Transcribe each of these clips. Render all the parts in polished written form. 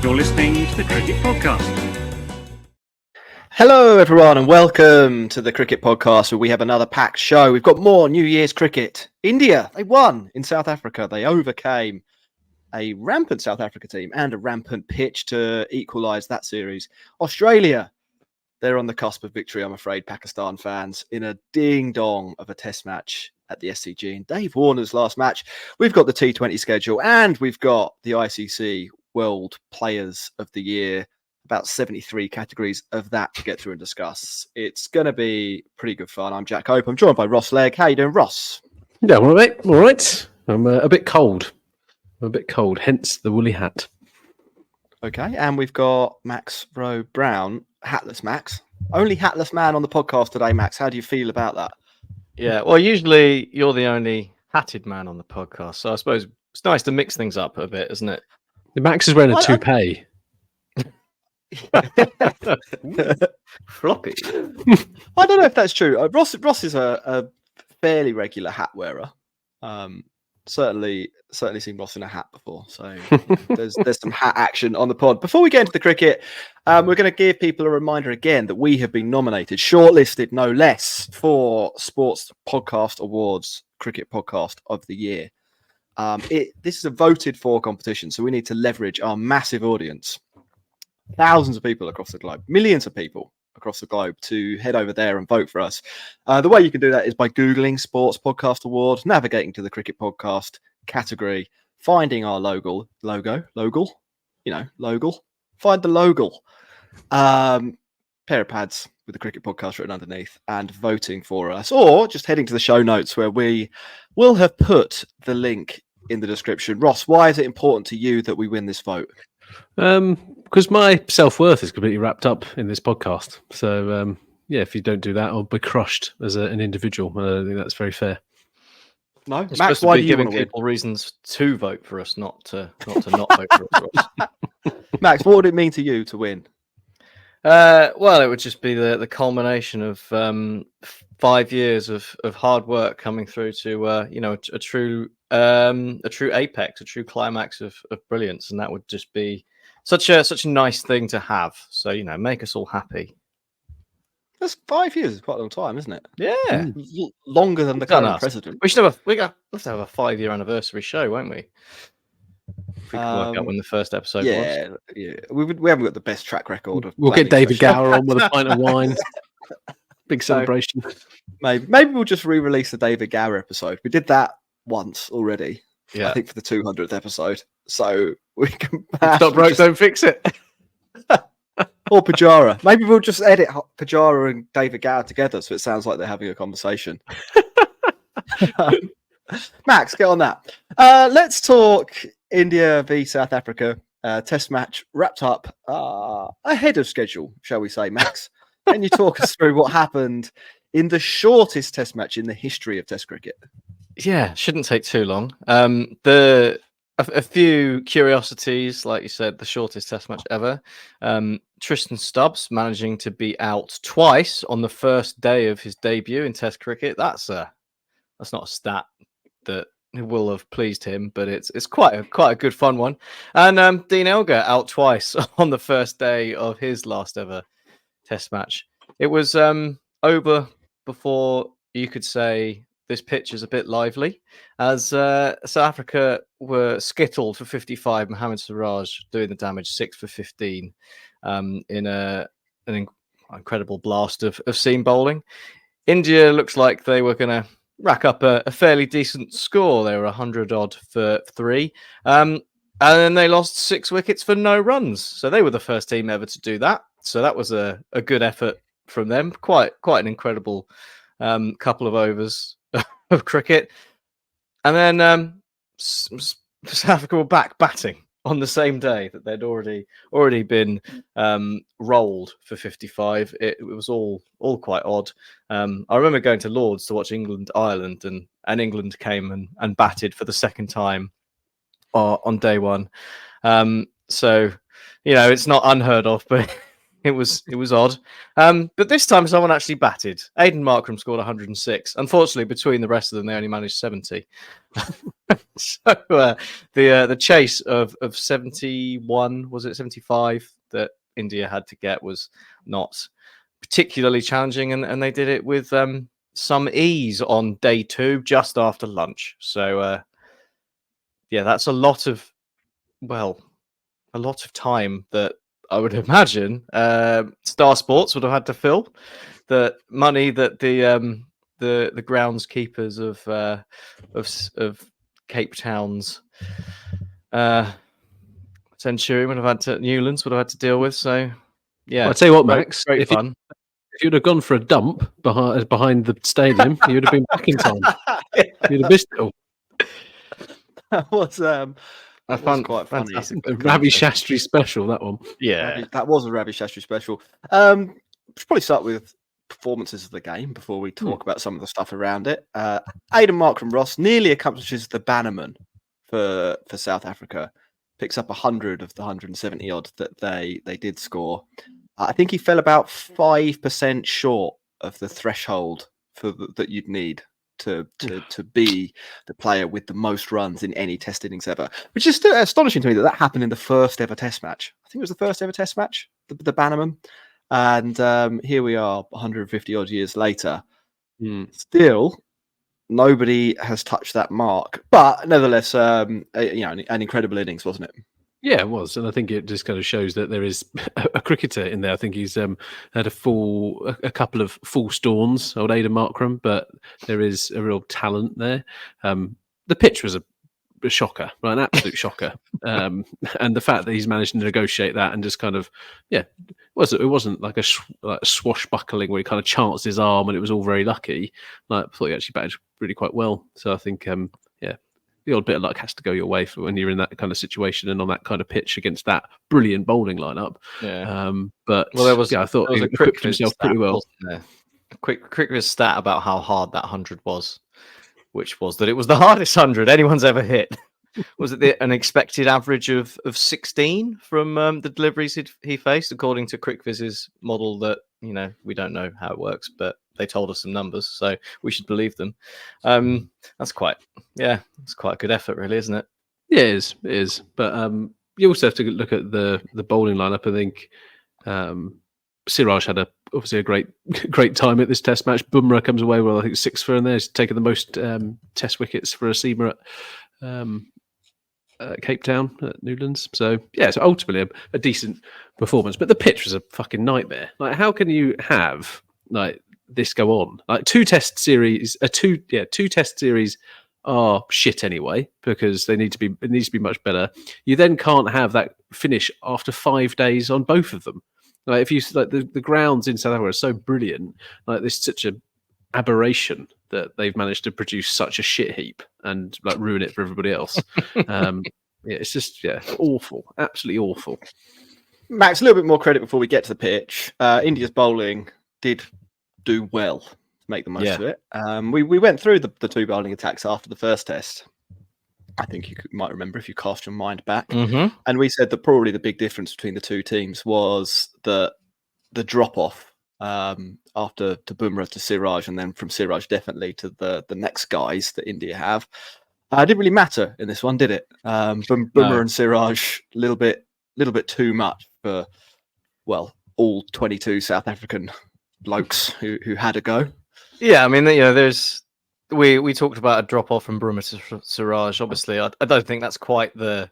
You're listening to the Cricket Podcast. Hello everyone and welcome to the Cricket Podcast, where we have another packed show. We've got more New Year's cricket. India, they won in South Africa. They overcame a rampant South Africa team and a rampant pitch to equalise that series. Australia, they're on the cusp of victory, I'm afraid, Pakistan fans, in a ding-dong of a test match at the SCG. In Dave Warner's last match, we've got the T20 schedule and we've got the ICC World Players of the Year, about 73 categories of that to get through and discuss. It's going to be pretty good fun. I'm Jack Hope. I'm joined by Ross Legg. How you doing, Ross? Yeah, all right. I'm a bit cold. Hence the woolly hat. Okay, and we've got Max Rowe-brown, hatless Max. Only hatless man on the podcast today, Max. How do you feel about that? Yeah, well, usually you're the only hatted man on the podcast, so I suppose it's nice to mix things up a bit, isn't it? Max is wearing a toupee. Floppy. I don't know if that's true. Ross is a fairly regular hat wearer. Certainly seen Ross in a hat before. So there's some hat action on the pod. Before we get into the cricket, we're going to give people a reminder again that we have been nominated, shortlisted no less, for Sports Podcast Awards Cricket Podcast of the Year. This is a voted for competition, so we need to leverage our massive audience. Thousands of people across the globe, millions of people across the globe, to head over there and vote for us. The way you can do that is by Googling Sports Podcast Awards, navigating to the Cricket Podcast category, finding our logo, find the logo, pair of pads with the Cricket Podcast written underneath, and voting for us, or just heading to the show notes where we will have put the link in the description. Ross, why is it important to you that we win this vote? Because my self-worth is completely wrapped up in this podcast. So, if you don't do that, I'll be crushed as an individual. I don't think that's very fair. No, It's Max, supposed to why be do you giving want to win? people reasons to vote for us, not to not vote for us. Max, what would it mean to you to win? Well, it would just be the culmination of 5 years of hard work coming through to a true apex, a true climax of brilliance, and that would just be such a nice thing to have. So make us all happy. That's 5 years. Is quite a long time, isn't it? Yeah, Longer than the current president. We should have let's have a 5-year anniversary show, won't we? If we can work out when the first episode was. Yeah. We haven't got the best track record. We'll get David Gower on with a pint of wine. Big celebration. Maybe we'll just re-release the David Gower episode. We did that once already. Yeah. I think for the 200th episode. So we can Stop broke, don't fix it. Or Pajara. Maybe we'll just edit Pajara and David Gower together so it sounds like they're having a conversation. Max, get on that. Let's talk India v South Africa. Test match wrapped up ahead of schedule, shall we say, Max? Can you talk us through what happened in the shortest test match in the history of Test cricket? Yeah, shouldn't take too long. A few curiosities, like you said, the shortest test match ever. Tristan Stubbs managing to be out twice on the first day of his debut in Test cricket. That's not a stat that will have pleased him, but it's quite a good fun one. And Dean Elgar out twice on the first day of his last ever Test match. It was over before you could say this pitch is a bit lively, as South Africa were skittled for 55. Mohammed Siraj doing the damage, 6 for 15 in an incredible blast of seam bowling. India looks like they were going to rack up a fairly decent score. They were 100 odd for 3. And then they lost 6 wickets for no runs. So they were the first team ever to do that. So that was a good effort from them. Quite an incredible couple of overs of cricket. And then South Africa were back batting on the same day that they'd already been rolled for 55. It was all quite odd. I remember going to Lords to watch England-Ireland, and England came and batted for the second time on day one. So, it's not unheard of, but It was odd. But this time someone actually batted. Aidan Markram scored 106. Unfortunately, between the rest of them, they only managed 70. So the chase of 71, was it 75 that India had to get was not particularly challenging, and they did it with some ease on day 2 just after lunch. So that's a lot of time that I would imagine Star Sports would have had to fill. The money that the groundskeepers of Cape Town's Centurion would have had to, Newlands would have had to deal with. So yeah, Well, I'll tell you what, Max, great fun. if you'd have gone for a dump behind the stadium, you would have been back in time. You'd have missed it all. That was quite funny. A Ravi Shastri special, that one. Yeah, that was a Ravi Shastri special. Should probably start with performances of the game before we talk about some of the stuff around it. Aidan Markram Ross nearly accomplishes the Bannerman for South Africa. Picks up 100 of the 170 odd that they did score. I think he fell about 5% short of the threshold that you'd need to be the player with the most runs in any Test innings ever, which is still astonishing to me that happened in the first ever Test match. I think it was the first ever Test match, the Bannerman, and here we are 150 odd years later. Still, nobody has touched that mark, but nevertheless, an incredible innings, wasn't it? Yeah, it was, and I think it just kind of shows that there is a cricketer in there. I think he's had a couple of full storms, old Aidan Markram, but there is a real talent there. The pitch was a shocker, right? An absolute shocker, and the fact that he's managed to negotiate that and just kind of, it wasn't like a swashbuckling where he kind of chanced his arm and it was all very lucky. Like, I thought he actually batted really quite well. So I think, the odd bit of luck has to go your way for when you're in that kind of situation and on that kind of pitch against that brilliant bowling lineup. Yeah. I thought he equipped himself pretty well. A quick stat about how hard that 100 was, which was that it was the hardest 100 anyone's ever hit. Was it an expected average of 16 from the deliveries he faced, according to CricViz's model that, we don't know how it works, but they told us some numbers, so we should believe them. That's quite a good effort, really, isn't it? Yeah, it is. But you also have to look at the bowling lineup. I think Siraj had obviously a great time at this Test match. Bumrah comes away with, I think, 6 for in there. He's taken the most Test wickets for a seamer at Cape Town at Newlands. So ultimately a decent performance. But the pitch was a fucking nightmare. Like, how can you have like this go on? Like two Test series are shit anyway because it needs to be much better. You then can't have that finish after 5 days on both of them. Like, if you like the grounds in South Africa are so brilliant, like there's such a aberration that they've managed to produce such a shit heap and like ruin it for everybody else. It's just awful, absolutely awful. Max, a little bit more credit before we get to the pitch. India's bowling did do well to make the most of it. We went through the 2 bowling attacks after the first Test. I think you might remember if you cast your mind back. Mm-hmm. And we said that probably the big difference between the two teams was the drop-off after to Bumrah to Siraj, and then from Siraj definitely to the next guys that India have. It didn't really matter in this one, did it? Bumrah and Siraj, a little bit too much for, all 22 South African blokes who had a go. Yeah, I mean, we talked about a drop off from Bumrah to Siraj. Obviously, I don't think that's quite the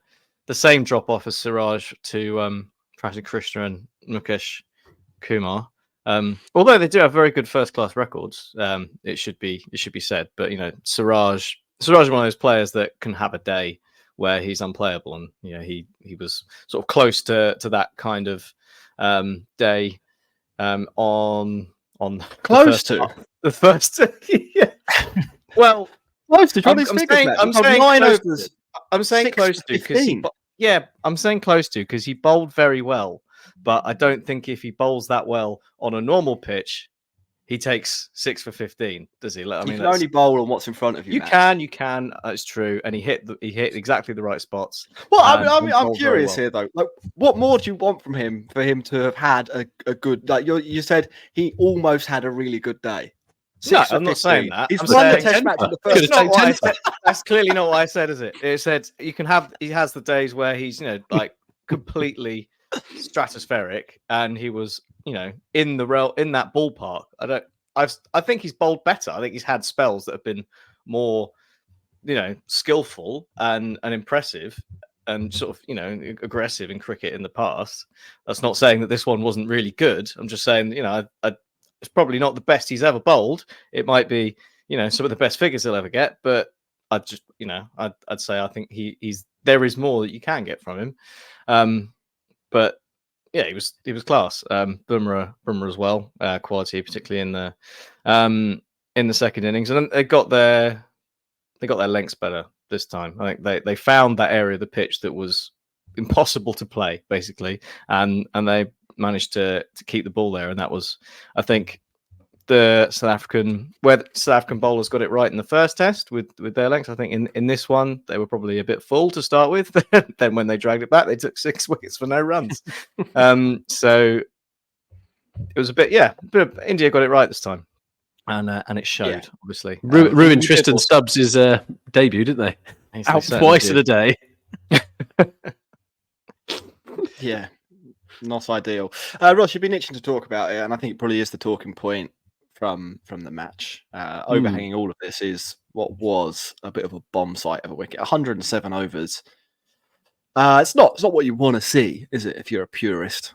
same drop off as Siraj to Pratik Krishna and Mukesh Kumar. Although they do have very good first class records, it should be said. But Siraj is one of those players that can have a day where he's unplayable, and he was sort of close to that kind of day on close to the first. Yeah. Well, close to. I'm saying close to because he bowled very well, but I don't think if he bowls that well on a normal pitch, he takes 6 for 15. Does he? I mean, you can only bowl on what's in front of you. You Max. can. It's true, and he hit exactly the right spots. Well, I'm curious here though. Like, what more do you want from him for him to have had a good? Like you said, he almost had a really good day. No, I'm not saying that. He's I'm won the saying Test match in the first. That's not what I said. That's clearly not what I said, is it? It said you can have. He has the days where he's like completely stratospheric, and he was in that ballpark. I think he's bowled better. I think he's had spells that have been more skillful and impressive and sort of aggressive in cricket in the past. That's not saying that this one wasn't really good. I'm just saying it's probably not the best he's ever bowled. It might be some of the best figures he'll ever get, but I'd just I'd say I think there is more that you can get from him. But yeah, he was class. Bumrah as well, quality, particularly in the second innings, and then they got their lengths better this time. I think they found that area of the pitch that was impossible to play, basically, and they managed to keep the ball there, and that was, I think, the South African bowlers got it right in the first test with their lengths. I think in this one they were probably a bit full to start with. Then when they dragged it back, they took 6 wickets for no runs. So it was a bit India got it right this time, and it showed, obviously. Ruined Tristan Stubbs' debut, didn't they? Out twice in a day. Yeah, not ideal. Ross, you've been itching to talk about it, and I think it probably is the talking point from the match. Overhanging all of this is what was a bit of a bomb site of a wicket. 107 overs. It's not what you want to see, is it? If you're a purist.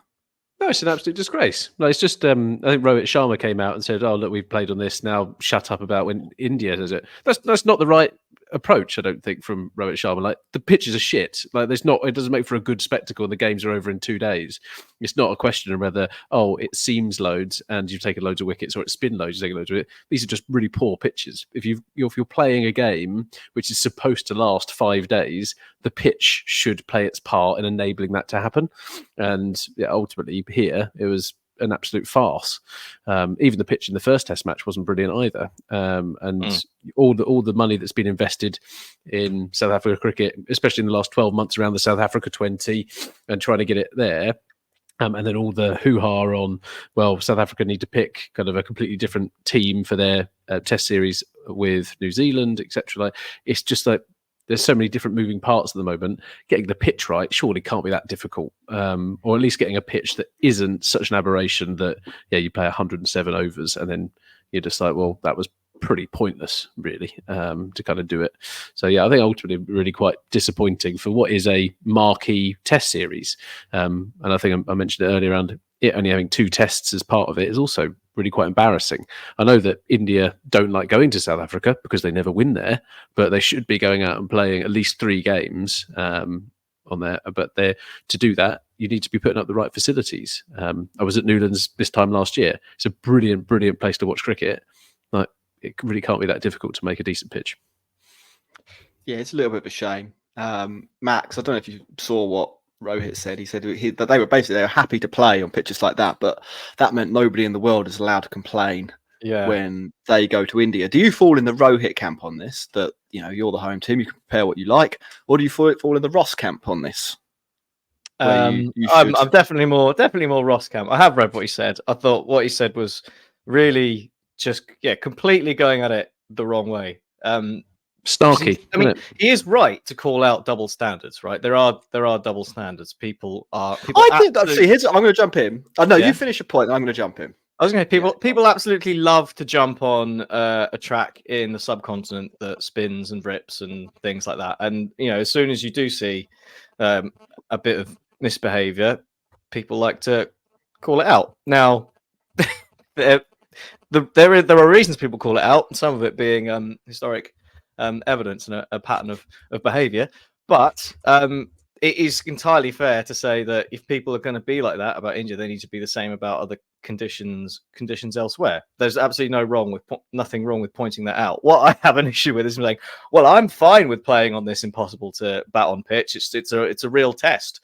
No, it's an absolute disgrace. No, it's just I think Rohit Sharma came out and said, "Oh, look, we've played on this. Now shut up about when India does it." That's not the right approach, I don't think, from Rohit Sharma. Like, the pitches are shit. Like, it doesn't make for a good spectacle, and the games are over in 2 days. It's not a question of whether it seems loads and you've taken loads of wickets, or it spin loads, you've taken loads of wickets. These are just really poor pitches. If you're playing a game which is supposed to last 5 days, the pitch should play its part in enabling that to happen. And ultimately here it was an absolute farce. Even the pitch in the first Test match wasn't brilliant either. All the money that's been invested in South Africa cricket, especially in the last 12 months around the South Africa 20 and trying to get it there. And then all the hoo-ha on, South Africa need to pick kind of a completely different team for their Test series with New Zealand, etc. It's just like, there's so many different moving parts at the moment. Getting the pitch right surely can't be that difficult, or at least getting a pitch that isn't such an aberration that you play 107 overs and then you're just like, well, that was pretty pointless, really, to kind of do it. So I think ultimately really quite disappointing for what is a marquee Test series. And I think I mentioned it earlier around it only having 2 tests as part of it is also really quite embarrassing. I know that India don't like going to South Africa because they never win there, but they should be going out and playing at least 3 games on there. But to do that, you need to be putting up the right facilities. I was at Newlands this time last year. It's a brilliant, brilliant place to watch cricket. Like, it really can't be that difficult to make a decent pitch. Yeah, it's a little bit of a shame. Max, I don't know if you saw what Rohit said. He said that they were happy to play on pitches like that, but that meant nobody in the world is allowed to complain when they go to India. Do you fall in the Rohit camp on this, that you're the home team, you can prepare what you like, or do you fall in the Ross camp on this? I'm definitely more Ross camp. I have read what he said. I thought what he said was really just completely going at it the wrong way. Starkey. I mean, he is right to call out double standards, right? There are double standards. I'm going to jump in. You finish your point. I'm going to jump in. I was going to people absolutely love to jump on a track in the subcontinent that spins and rips and things like that. And as soon as you do see a bit of misbehaviour, people like to call it out. Now, there are reasons people call it out, and some of it being historic evidence and a pattern of behaviour, but it is entirely fair to say that if people are going to be like that about India, they need to be the same about other conditions elsewhere. There's absolutely nothing wrong with pointing that out. What I have an issue with is like, well, I'm fine with playing on this impossible to bat on pitch. It's a real test.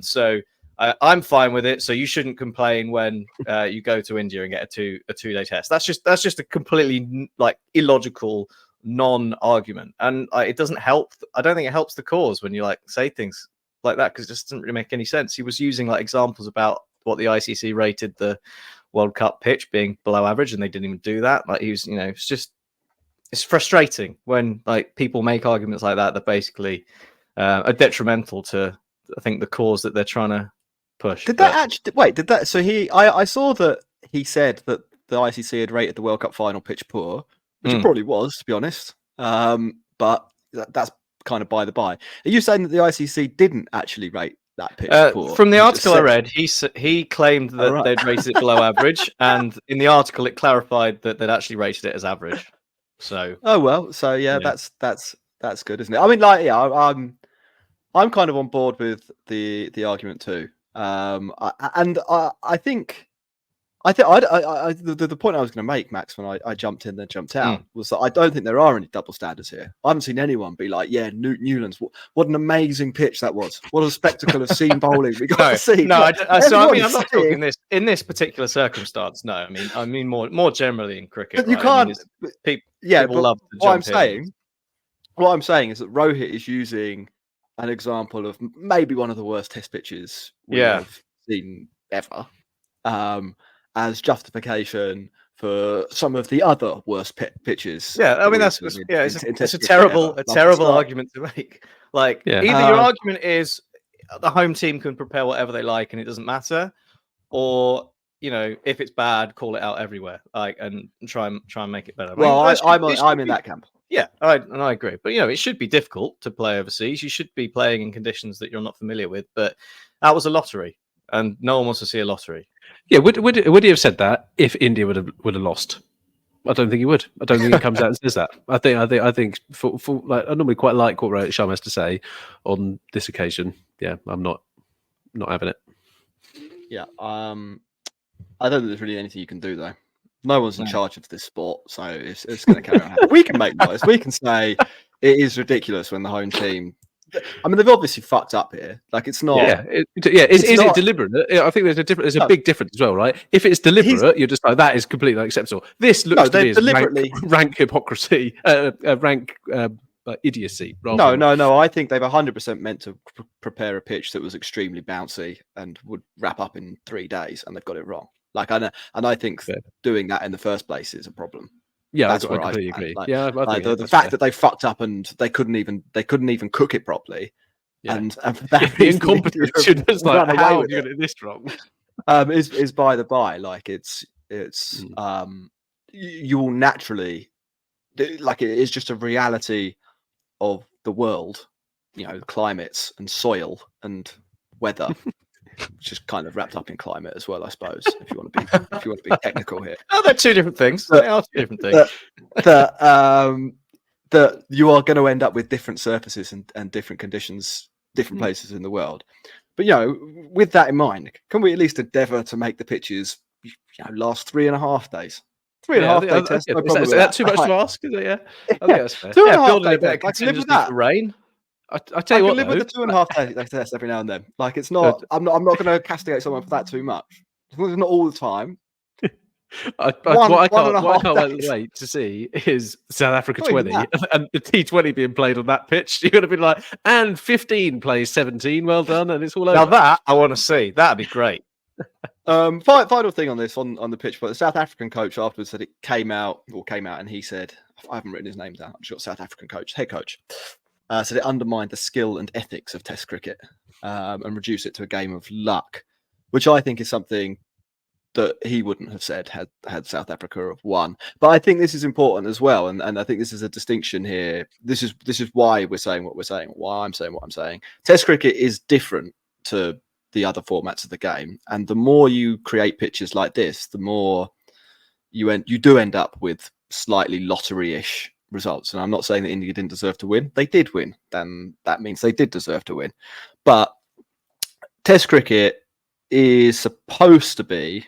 So I'm fine with it. So you shouldn't complain when you go to India and get a 2-day test. That's just a completely like illogical non-argument, and it doesn't help. I don't think it helps the cause when you like say things like that, because it just doesn't really make any sense. He was using like examples about what the ICC rated the World Cup pitch being below average, and they didn't even do that. Like he was, it's frustrating when like people make arguments like that basically are detrimental to, I think, the cause that they're trying to push. Did that? So I saw that he said that the ICC had rated the World Cup final pitch poor, which it probably was, to be honest. But that's kind of by the by. Are you saying that the ICC didn't actually rate that pitch poor? From the article I read, he claimed that they'd rated it below average, and in the article it clarified that they'd actually rated it as average. So that's good, isn't it? I mean, like, yeah, I'm kind of on board with the argument too. I think the point I was going to make, Max, when I jumped in then jumped out, was that I don't think there are any double standards here. I haven't seen anyone be like, yeah, Newlands, what an amazing pitch that was. What a spectacle of seam bowling we got to see. No, I'm not talking this in this particular circumstance. No, I mean more generally in cricket. But you can't. People love to what I'm saying is that Rohit is using an example of maybe one of the worst test pitches we've seen ever. As justification for some of the other worst pitches. Yeah, I mean it's a terrible argument to make. Like either your argument is the home team can prepare whatever they like and it doesn't matter, or if it's bad, call it out everywhere, like and try and make it better. Well, I'm in that camp. Yeah, I agree. But it should be difficult to play overseas. You should be playing in conditions that you're not familiar with. But that was a lottery, and no one wants to see a lottery. Yeah, would he have said that if India would have lost? I don't think he would. I don't think he comes out and says that. I think for like, I normally quite like what Rohit Sharma has to say on this occasion. Yeah, I'm not having it. Yeah, I don't think there's really anything you can do though. No one's in charge of this sport, so it's going to carry on. We can make noise. We can say it is ridiculous when the home team. I mean, they've obviously fucked up here. Like, it's not. Is it deliberate? I think there's a big difference as well, right? If it's deliberate, you're just like, that is completely unacceptable. This looks to me as deliberately rank hypocrisy, rank idiocy. No. I think they've 100% meant to prepare a pitch that was extremely bouncy and would wrap up in 3 days, and they've got it wrong. Like, I think doing that in the first place is a problem. Yeah, I completely agree. Like, yeah, the fact that they fucked up and they couldn't even cook it properly, and for that the incompetence, just like, how are you going to do this wrong? Is by the by. Like you will naturally, like, it is just a reality of the world, climates and soil and weather. Which is kind of wrapped up in climate as well, I suppose. If you want to be technical here, they're two different things. They are two different things. That you are going to end up with different surfaces and different conditions, different places in the world. But with that in mind, can we at least endeavour to make the pitches last 3.5 days? 3.5 day test. Is that too much to ask? Is it? Yeah, I think that's fair. 2.5 day test. I can live with that. Rain. I tell you what, live with the 2.5 day test every now and then. Like, it's not. I'm not going to castigate someone for that too much. It's not all the time. What I can't wait to see is South Africa 20 and the T20 being played on that pitch. You're going to be like, and 15 plays 17. Well done, and it's all over. Now that I want to see. That'd be great. Final thing on this on the pitch, but the South African coach afterwards said it came out, and he said, I haven't written his name down. I'm sure South African head coach. Said it undermined the skill and ethics of Test cricket and reduced it to a game of luck, which I think is something that he wouldn't have said had South Africa have won. But I think this is important as well, and I think this is a distinction here. This is why we're saying what we're saying, why I'm saying what I'm saying. Test cricket is different to the other formats of the game, and the more you create pitches like this, the more you do end up with slightly lottery-ish results. And I'm not saying that India didn't deserve to win. They did win. Then that means they did deserve to win. But Test cricket is supposed to be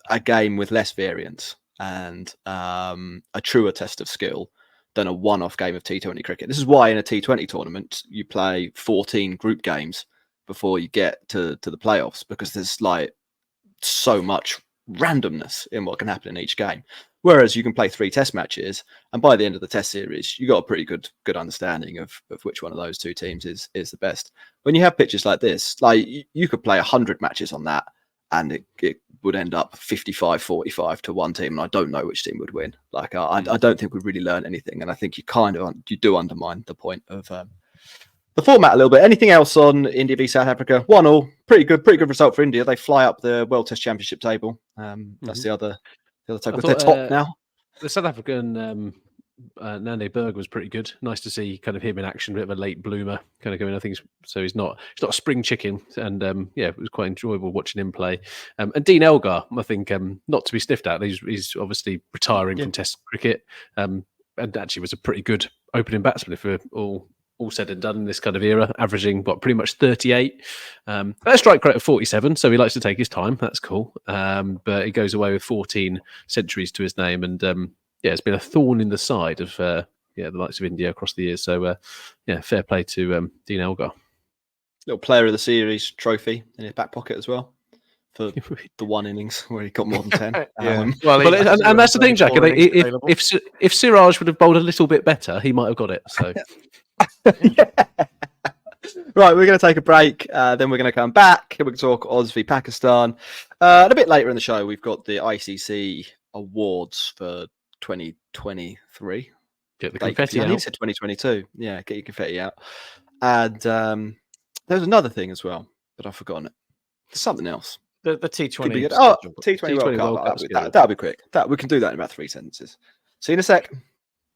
a game with less variance and a truer test of skill than a one-off game of T20 cricket. This is why in a T20 tournament you play 14 group games before you get to the playoffs, because there's like so much randomness in what can happen in each game. Whereas you can play 3 test matches, and by the end of the test series, you got a pretty good understanding of which one of those 2 teams is the best. When you have pitches like this, like you could play 100 matches on that, and it would end up 55-45 to one team, and I don't know which team would win. Like I don't think we've really learned anything, and I think you do undermine the point of the format a little bit. Anything else on India v South Africa? 1-1, pretty good result for India. They fly up the World Test Championship table. That's the other table. They're top now. The South African Nane Berg was pretty good. Nice to see kind of him in action, bit of a late bloomer kind of going. I think so. He's not a spring chicken, and it was quite enjoyable watching him play. And Dean Elgar, I think, not to be sniffed at. He's obviously retiring from Test cricket, and actually was a pretty good opening batsman if we're all said and done in this kind of era, averaging pretty much 38. A strike rate of 47, so he likes to take his time. That's cool. But he goes away with 14 centuries to his name, and it's been a thorn in the side of the likes of India across the years. So fair play to Dean Elgar. Little player of the series trophy in his back pocket as well for the 1 innings where he got more than 10. And that's the thing, Jack. If Siraj would have bowled a little bit better, he might have got it. So. Right, we're going to take a break. Then we're going to come back. We're going to talk Oz v Pakistan. And a bit later in the show, we've got the ICC awards for 2023. Get the confetti out. I said 2022. Yeah, get your confetti out. And there's another thing as well, but I've forgotten it. There's something else. The T20. T20 World Cup. That'll be quick. We can do that in about 3 sentences. See you in a sec.